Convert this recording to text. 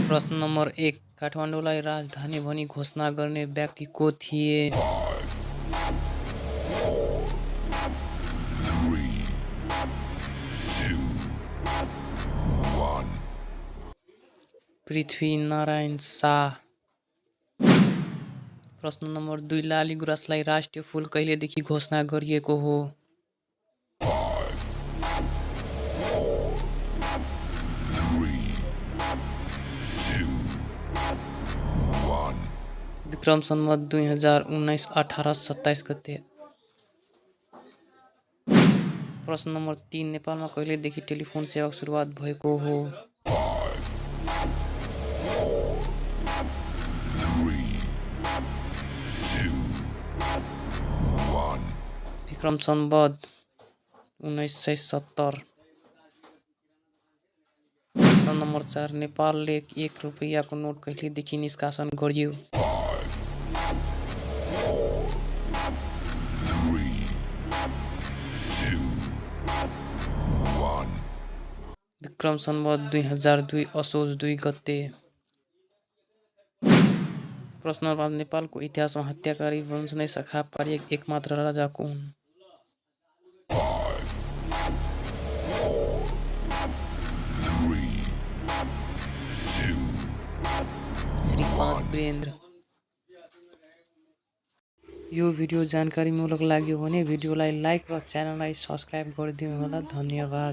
प्रश्न नम्बर 1 काठमाडौँलाई राजधानी भनी घोषणा गर्ने व्यक्ति को थिए? 3, 2, 1. पृथ्वीनारायण शाह। प्रश्न नम्बर 2 लाली गुराँसलाई राष्ट्रिय फूल कहिलेदेखि घोषणा गरिएको हो? 5, 4, 3, 2, 1. विक्रम सम्वत 2019 18/27 गते। प्रश्न नम्बर 3 नेपालमा कहिलेदेखि टेलिफोन सेवाको सुरुवात भएको हो? 5, 4, 3, 2, 1. विक्रम सम्वत 1970। प्रश्न नम्बर 4 नेपालले 1 रुपैयाँको नोट कहिलेदेखि निष्कासन गर्‍यो? 5, 4, 3, 2, 1. विक्रम सम्वत 2002 असोज 2 गते। प्रश्न नम्बर 5 नेपालको इतिहासमा हत्याकारी वंश नै शाखा पारिएको एकमात्र राजा कुन? 5, 4, 3, 2, श्रीपाद वीरेन्द्र। यो भिडियो जानकारीमूलक लाग्यो भने भिडियोलाई लाइक र च्यानललाई सब्स्क्राइब गरिदिनु होला। धन्यवाद।